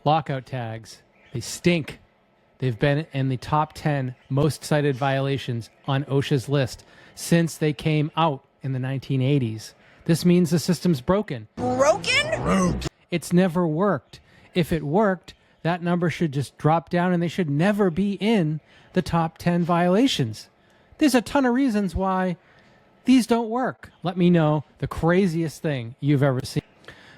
Lockout tags. They stink. They've been in the top 10 most cited violations on OSHA's list since they came out in the 1980s. This means the system's broken. Broken? It's never worked. If it worked, that number should just drop down and they should never be in the top 10 violations. There's a ton of reasons why these don't work. Let me know the craziest thing you've ever seen.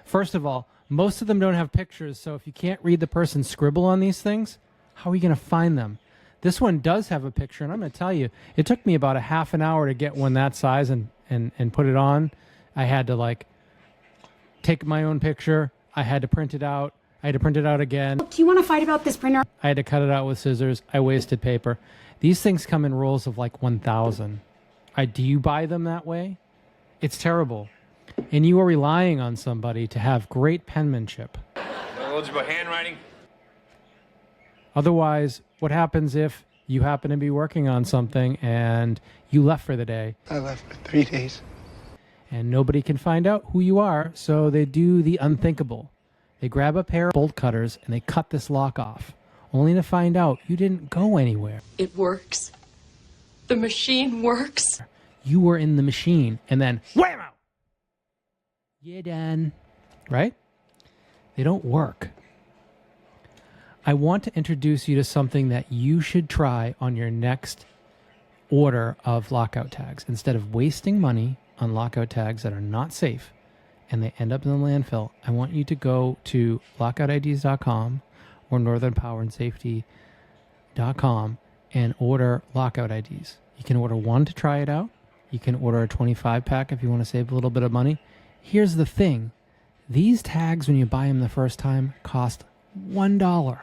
First of all, most of them don't have pictures, so if you can't read the person's scribble on these things, how are you going to find them? This one does have a picture, and I'm going to tell you, it took me about a half an hour to get one that size and put it on. I had to, like, take my own picture. I had to print it out. I had to print it out again. Do you want to fight about this printer? I had to cut it out with scissors. I wasted paper. These things come in rolls of like 1,000. Do you buy them that way? It's terrible. And you are relying on somebody to have great penmanship. Eligible handwriting. Otherwise, what happens if you happen to be working on something and you left for the day? I left for 3 days. And nobody can find out who you are, so they do the unthinkable. They grab a pair of bolt cutters and they cut this lock off, only to find out you didn't go anywhere. It works. The machine works. You were in the machine, and then wham out. You're done. Right? They don't work. I want to introduce you to something that you should try on your next order of lockout tags. Instead of wasting money on lockout tags that are not safe and they end up in the landfill, I want you to go to lockoutids.com or northernpowerandsafety.com and order lockout IDs. You can order one to try it out. You can order a 25-pack if you want to save a little bit of money. Here's the thing. These tags, when you buy them the first time, cost $1. $1.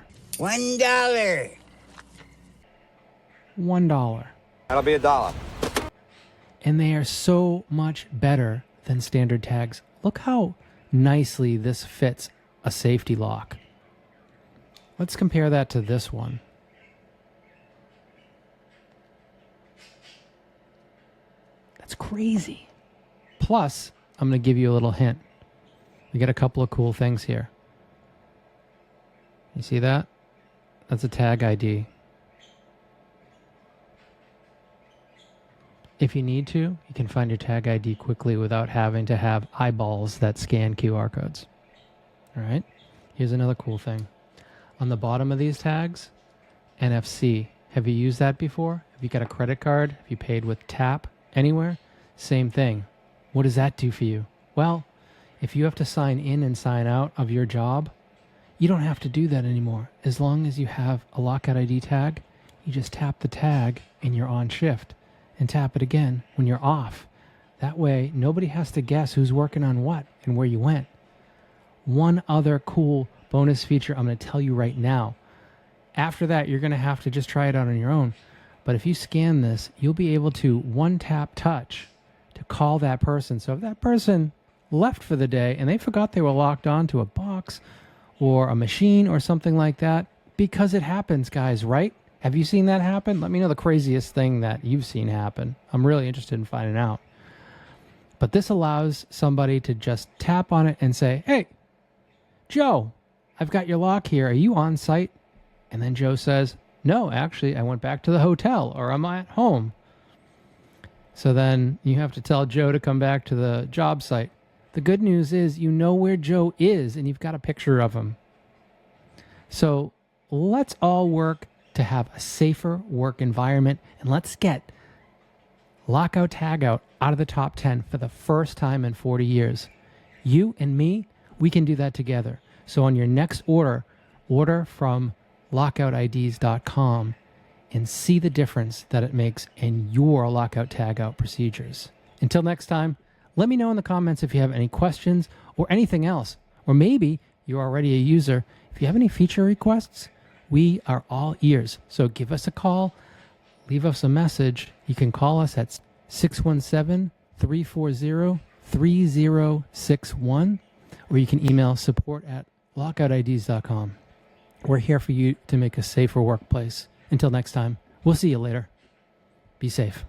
$1. That'll be $1. And they are so much better than standard tags. Look how nicely this fits a safety lock. Let's compare that to this one. That's crazy. Plus, I'm going to give you a little hint. We got a couple of cool things here. You see that? That's a tag ID. If you need to, you can find your tag ID quickly without having to have eyeballs that scan QR codes. All right? Here's another cool thing. On the bottom of these tags, NFC. Have you used that before? Have you got a credit card? Have you paid with tap anywhere? Same thing. What does that do for you? Well, if you have to sign in and sign out of your job, you don't have to do that anymore. As long as you have a Lockout ID tag, you just tap the tag and you're on shift, and tap it again when you're off. That way, nobody has to guess who's working on what and where you went. One other cool bonus feature I'm going to tell you right now. After that, you're going to have to just try it out on your own. But if you scan this, you'll be able to one-tap touch to call that person. So if that person left for the day and they forgot they were locked onto a box or a machine or something like that, because it happens, guys, right? Have you seen that happen? Let me know the craziest thing that you've seen happen. I'm really interested in finding out. But this allows somebody to just tap on it and say, hey, Joe, I've got your lock here. Are you on site? And then Joe says, no, actually, I went back to the hotel, or I'm at home. So then you have to tell Joe to come back to the job site. The good news is you know where Joe is, and you've got a picture of him. So let's all work to have a safer work environment, and let's get Lockout Tagout out of the top 10 for the first time in 40 years. You and me, we can do that together. So on your next order, order from lockoutids.com and see the difference that it makes in your Lockout Tagout procedures. Until next time, let me know in the comments if you have any questions or anything else. Or maybe you're already a user. If you have any feature requests, we are all ears. So give us a call, leave us a message. You can call us at 617-340-3061, or you can email support@lockoutids.com. We're here for you to make a safer workplace. Until next time, we'll see you later. Be safe.